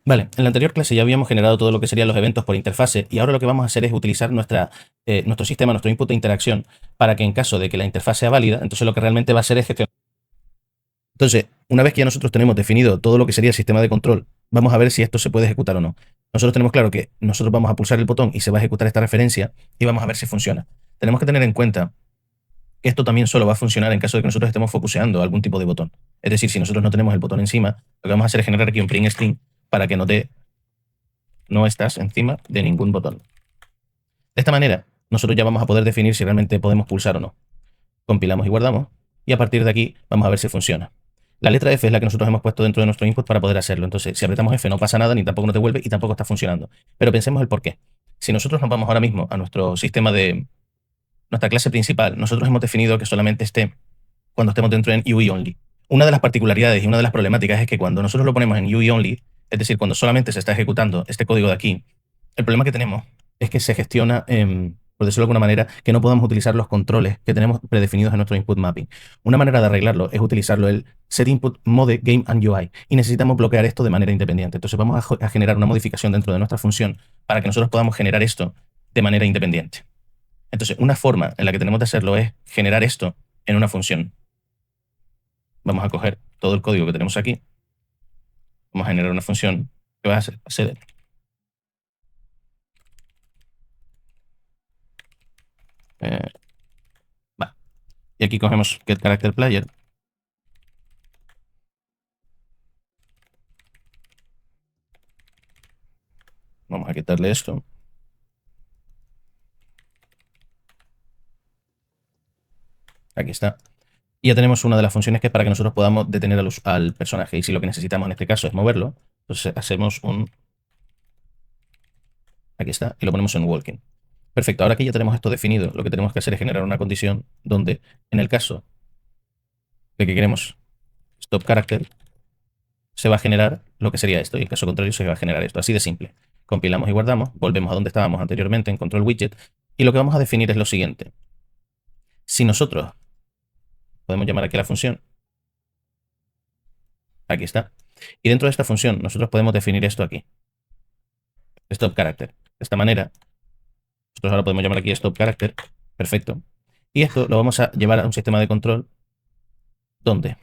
Vale, en la anterior clase ya habíamos generado todo lo que serían los eventos por interfase y ahora lo que vamos a hacer es utilizar nuestro sistema, nuestro input de interacción para que en caso de que la interfaz sea válida, entonces lo que realmente va a hacer es gestionar. Entonces, una vez que ya nosotros tenemos definido todo lo que sería el sistema de control, vamos a ver si esto se puede ejecutar o no. Nosotros tenemos claro que nosotros vamos a pulsar el botón y se va a ejecutar esta referencia y vamos a ver si funciona. Tenemos que tener en cuenta que esto también solo va a funcionar en caso de que nosotros estemos focuseando algún tipo de botón. Es decir, si nosotros no tenemos el botón encima, lo que vamos a hacer es generar aquí un print string para que nos dé no estás encima de ningún botón. De esta manera, nosotros ya vamos a poder definir si realmente podemos pulsar o no. Compilamos y guardamos, y a partir de aquí vamos a ver si funciona. La letra F es la que nosotros hemos puesto dentro de nuestro input para poder hacerlo. Entonces, si apretamos F no pasa nada, ni tampoco nos devuelve, y tampoco está funcionando. Pero pensemos el por qué. Si nosotros nos vamos ahora mismo a nuestro sistema de nuestra clase principal, nosotros hemos definido que solamente esté cuando estemos dentro en UI Only. Una de las particularidades y una de las problemáticas es que cuando nosotros lo ponemos en UI Only, es decir, cuando solamente se está ejecutando este código de aquí, el problema que tenemos es que se gestiona, por decirlo de alguna manera, que no podamos utilizar los controles que tenemos predefinidos en nuestro input mapping. Una manera de arreglarlo es utilizarlo el set input mode game and UI y necesitamos bloquear esto de manera independiente. Entonces vamos a generar una modificación dentro de nuestra función para que nosotros podamos generar esto de manera independiente. Entonces, una forma en la que tenemos de hacerlo es generar esto en una función. Vamos a coger todo el código que tenemos aquí. Vamos a generar una función que va a ser va. Y aquí cogemos getCharacterPlayer. Vamos a quitarle esto. Aquí está. Y ya tenemos una de las funciones que es para que nosotros podamos detener al personaje. Y si lo que necesitamos en este caso es moverlo, entonces hacemos un... Aquí está. Y lo ponemos en walking. Perfecto. Ahora que ya tenemos esto definido, lo que tenemos que hacer es generar una condición donde, en el caso de que queremos stop character, se va a generar lo que sería esto. Y en caso contrario, se va a generar esto. Así de simple. Compilamos y guardamos. Volvemos a donde estábamos anteriormente en control widget. Y lo que vamos a definir es lo siguiente. Si nosotros podemos llamar aquí a la función. Aquí está. Y dentro de esta función nosotros podemos definir esto aquí. Stop character. De esta manera, nosotros ahora podemos llamar aquí stop character. Perfecto. Y esto lo vamos a llevar a un sistema de control donde,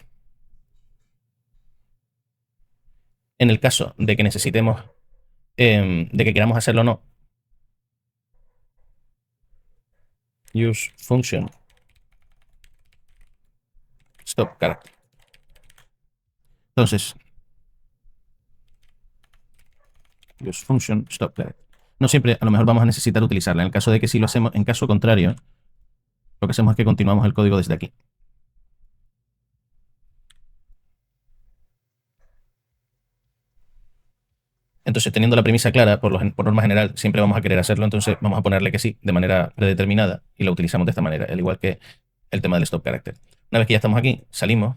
en el caso de que necesitemos, de que queramos hacerlo o no, use function stop character. Entonces, use function stop character. No siempre, a lo mejor vamos a necesitar utilizarla. En el caso de que sí lo hacemos, en caso contrario, lo que hacemos es que continuamos el código desde aquí. Entonces, teniendo la premisa clara, por norma general, siempre vamos a querer hacerlo, entonces vamos a ponerle que sí, de manera predeterminada, y lo utilizamos de esta manera, al igual que el tema del stop character. Una vez que ya estamos aquí, salimos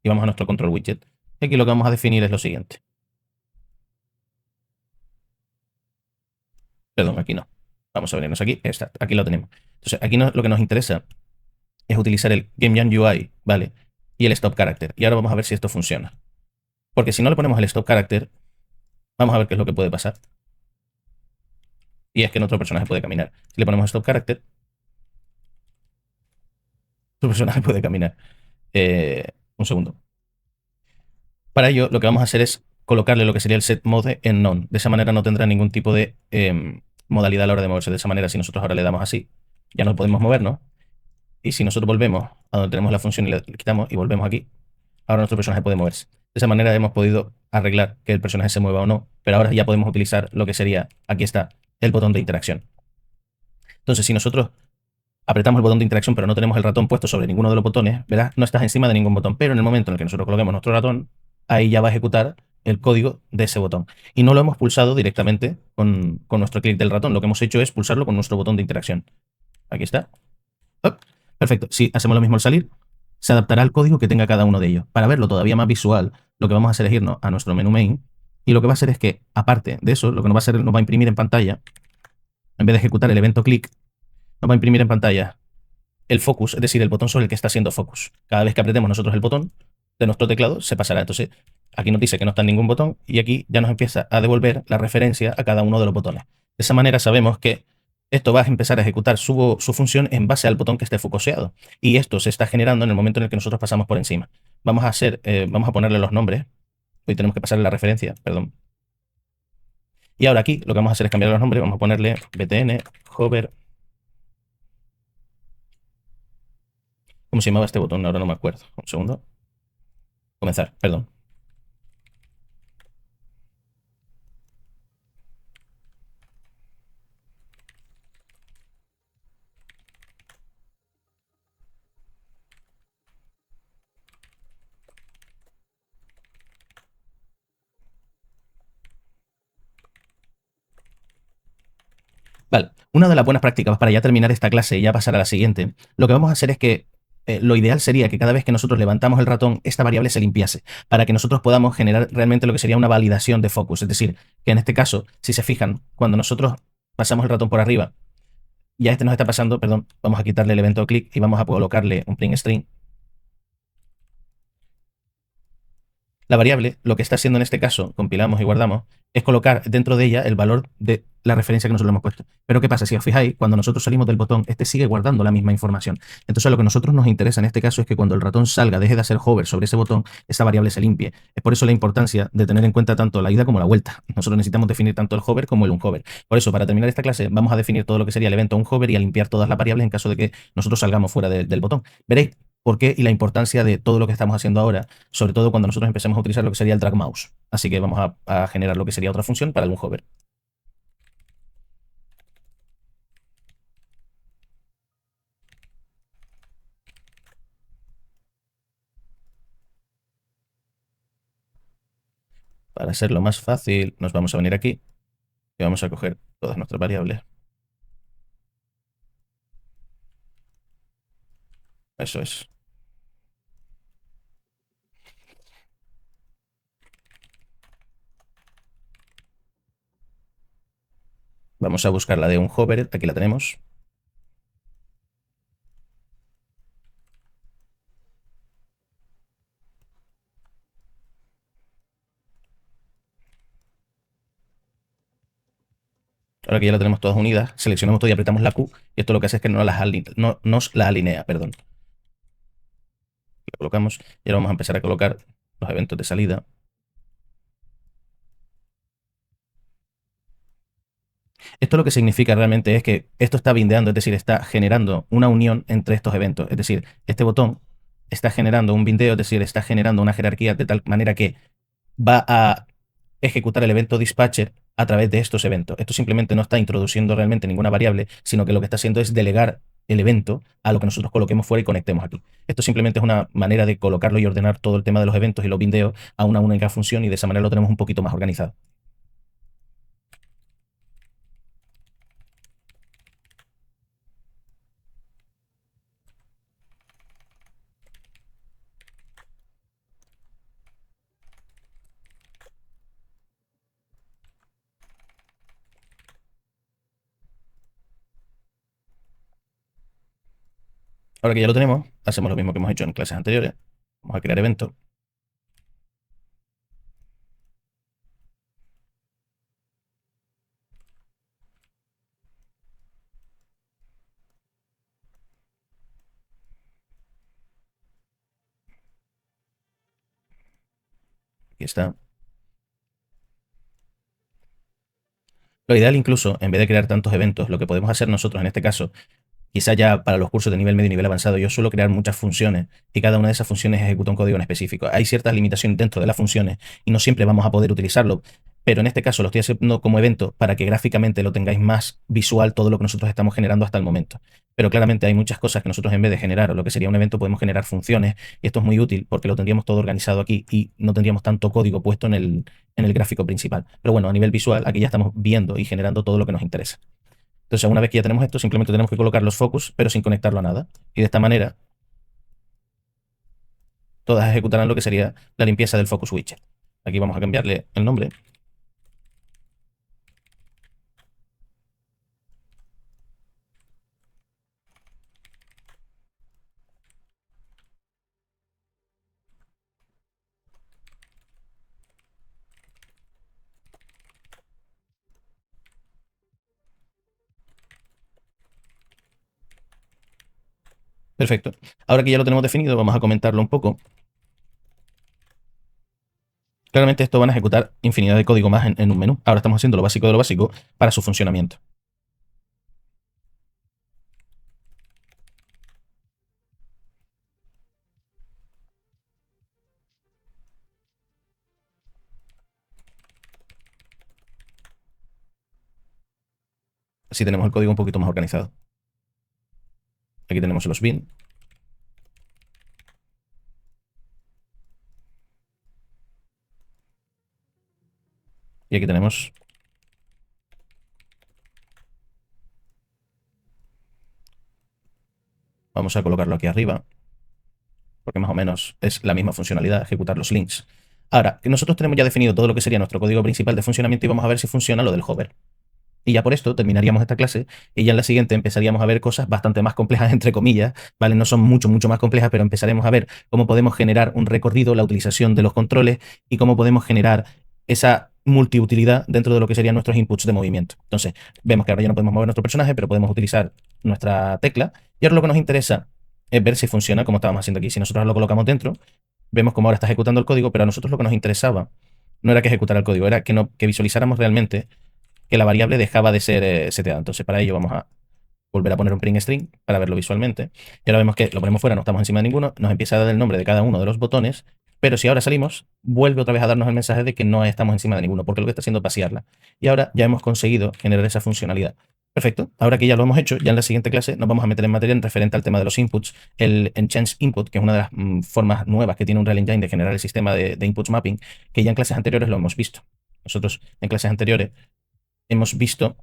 y vamos a nuestro control widget. Y aquí lo que vamos a definir es lo siguiente. Perdón, aquí no. Vamos a venirnos aquí. Aquí lo tenemos. Entonces, aquí lo que nos interesa es utilizar el GameJam UI, ¿vale? Y el stop character. Y ahora vamos a ver si esto funciona. Porque si no le ponemos el stop character, vamos a ver qué es lo que puede pasar. Y es que nuestro personaje puede caminar. Si le ponemos stop character, tu personaje puede caminar. Un segundo. Para ello, lo que vamos a hacer es colocarle lo que sería el set mode en none. De esa manera no tendrá ningún tipo de modalidad a la hora de moverse. De esa manera, si nosotros ahora le damos así, ya no podemos movernos. Y si nosotros volvemos a donde tenemos la función y le quitamos y volvemos aquí, ahora nuestro personaje puede moverse. De esa manera hemos podido arreglar que el personaje se mueva o no, pero ahora ya podemos utilizar lo que sería, aquí está, el botón de interacción. Entonces, si nosotros apretamos el botón de interacción pero no tenemos el ratón puesto sobre ninguno de los botones, verás, no estás encima de ningún botón, pero en el momento en el que nosotros coloquemos nuestro ratón, ahí ya va a ejecutar el código de ese botón. Y no lo hemos pulsado directamente con nuestro clic del ratón, lo que hemos hecho es pulsarlo con nuestro botón de interacción. Aquí está. ¡Oh! Perfecto. Si hacemos lo mismo al salir, se adaptará al código que tenga cada uno de ellos. Para verlo todavía más visual, lo que vamos a hacer es irnos a nuestro menú main y lo que va a hacer es que, aparte de eso, lo que nos va a hacer, nos va a imprimir en pantalla, en vez de ejecutar el evento click, nos va a imprimir en pantalla el focus, es decir, el botón sobre el que está haciendo focus. Cada vez que apretemos nosotros el botón de nuestro teclado, se pasará. Entonces, Aquí nos dice que no está en ningún botón y aquí ya nos empieza a devolver la referencia a cada uno de los botones. De esa manera sabemos que esto va a empezar a ejecutar su función en base al botón que esté focuseado. Y esto se está generando en el momento en el que nosotros pasamos por encima. Vamos a ponerle los nombres. Hoy tenemos que pasarle la referencia, perdón. Y ahora aquí lo que vamos a hacer es cambiar los nombres. Vamos a ponerle btn hover. ¿Cómo se llamaba este botón? Ahora no me acuerdo. Un segundo. Comenzar, perdón. Vale, una de las buenas prácticas para ya terminar esta clase y ya pasar a la siguiente, lo que vamos a hacer es que lo ideal sería que cada vez que nosotros levantamos el ratón, esta variable se limpiase, para que nosotros podamos generar realmente lo que sería una validación de focus. Es decir, que en este caso, si se fijan, cuando nosotros pasamos el ratón por arriba, ya este nos está pasando, perdón, vamos a quitarle el evento click y vamos a colocarle un print string. La variable, lo que está haciendo en este caso, compilamos y guardamos, es colocar dentro de ella el valor de la referencia que nosotros le hemos puesto. Pero ¿qué pasa? Si os fijáis, cuando nosotros salimos del botón, este sigue guardando la misma información. Entonces lo que a nosotros nos interesa en este caso es que cuando el ratón salga, deje de hacer hover sobre ese botón, esa variable se limpie. Es por eso la importancia de tener en cuenta tanto la ida como la vuelta. Nosotros necesitamos definir tanto el hover como el unhover. Por eso, para terminar esta clase, vamos a definir todo lo que sería el evento unhover y a limpiar todas las variables en caso de que nosotros salgamos fuera del botón. Veréis por qué y la importancia de todo lo que estamos haciendo ahora, sobre todo cuando nosotros empecemos a utilizar lo que sería el drag mouse. Así que vamos a generar lo que sería otra función para el hover. Para hacerlo más fácil, nos vamos a venir aquí y vamos a coger todas nuestras variables. Eso es. Vamos a buscar la de un hover, aquí la tenemos. Ahora que ya la tenemos todas unidas, seleccionamos todo y apretamos la Q, y esto lo que hace es que nos la alinea, perdón. La colocamos y ahora vamos a empezar a colocar los eventos de salida. Esto lo que significa realmente es que esto está bindeando, es decir, está generando una unión entre estos eventos. Es decir, este botón está generando un bindeo, es decir, está generando una jerarquía de tal manera que va a ejecutar el evento dispatcher a través de estos eventos. Esto simplemente no está introduciendo realmente ninguna variable, sino que lo que está haciendo es delegar el evento a lo que nosotros coloquemos fuera y conectemos aquí. Esto simplemente es una manera de colocarlo y ordenar todo el tema de los eventos y los bindeos a una única función y de esa manera lo tenemos un poquito más organizado. Ahora que ya lo tenemos, hacemos lo mismo que hemos hecho en clases anteriores. Vamos a crear evento. Aquí está. Lo ideal incluso, en vez de crear tantos eventos, lo que podemos hacer nosotros en este caso, quizá ya para los cursos de nivel medio y nivel avanzado, yo suelo crear muchas funciones y cada una de esas funciones ejecuta un código en específico. Hay ciertas limitaciones dentro de las funciones y no siempre vamos a poder utilizarlo, pero en este caso lo estoy haciendo como evento para que gráficamente lo tengáis más visual todo lo que nosotros estamos generando hasta el momento. Pero claramente hay muchas cosas que nosotros en vez de generar lo que sería un evento podemos generar funciones y esto es muy útil porque lo tendríamos todo organizado aquí y no tendríamos tanto código puesto en el gráfico principal. Pero bueno, a nivel visual aquí ya estamos viendo y generando todo lo que nos interesa. Entonces, una vez que ya tenemos esto, simplemente tenemos que colocar los focus, pero sin conectarlo a nada. Y de esta manera, todas ejecutarán lo que sería la limpieza del focus widget. Aquí vamos a cambiarle el nombre. Perfecto. Ahora que ya lo tenemos definido, vamos a comentarlo un poco. Claramente esto van a ejecutar infinidad de código más en un menú. Ahora estamos haciendo lo básico de lo básico para su funcionamiento. Así tenemos el código un poquito más organizado. Aquí tenemos los bin. Y aquí tenemos vamos a colocarlo aquí arriba, porque más o menos es la misma funcionalidad, ejecutar los links. Ahora, que nosotros tenemos ya definido todo lo que sería nuestro código principal de funcionamiento y vamos a ver si funciona lo del hover. Y ya por esto terminaríamos esta clase y ya en la siguiente empezaríamos a ver cosas bastante más complejas, entre comillas, ¿vale? No son mucho más complejas, pero empezaremos a ver cómo podemos generar un recorrido, la utilización de los controles y cómo podemos generar esa multiutilidad dentro de lo que serían nuestros inputs de movimiento. Entonces, vemos que ahora ya no podemos mover nuestro personaje, pero podemos utilizar nuestra tecla. Y ahora lo que nos interesa es ver si funciona como estábamos haciendo aquí. Si nosotros lo colocamos dentro, vemos cómo ahora está ejecutando el código, pero a nosotros lo que nos interesaba no era que ejecutara el código, era que, que visualizáramos realmente que la variable dejaba de ser seteada. Entonces, para ello vamos a volver a poner un print string para verlo visualmente. Y ahora vemos que lo ponemos fuera, no estamos encima de ninguno, nos empieza a dar el nombre de cada uno de los botones, pero si ahora salimos, vuelve otra vez a darnos el mensaje de que no estamos encima de ninguno, porque lo que está haciendo es vaciarla. Y ahora ya hemos conseguido generar esa funcionalidad. Perfecto, ahora que ya lo hemos hecho, ya en la siguiente clase nos vamos a meter en materia en referente al tema de los inputs, el Change Input, que es una de las formas nuevas que tiene un Unreal Engine de generar el sistema de inputs mapping, que ya en clases anteriores lo hemos visto. Nosotros en clases anteriores hemos visto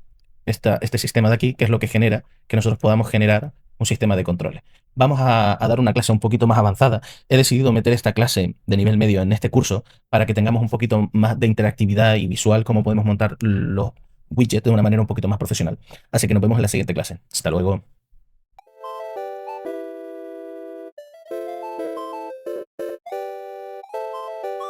este sistema de aquí, que es lo que genera que nosotros podamos generar un sistema de controles. Vamos a dar una clase un poquito más avanzada. He decidido meter esta clase de nivel medio en este curso para que tengamos un poquito más de interactividad y visual, cómo podemos montar los widgets de una manera un poquito más profesional. Así que nos vemos en la siguiente clase. Hasta luego.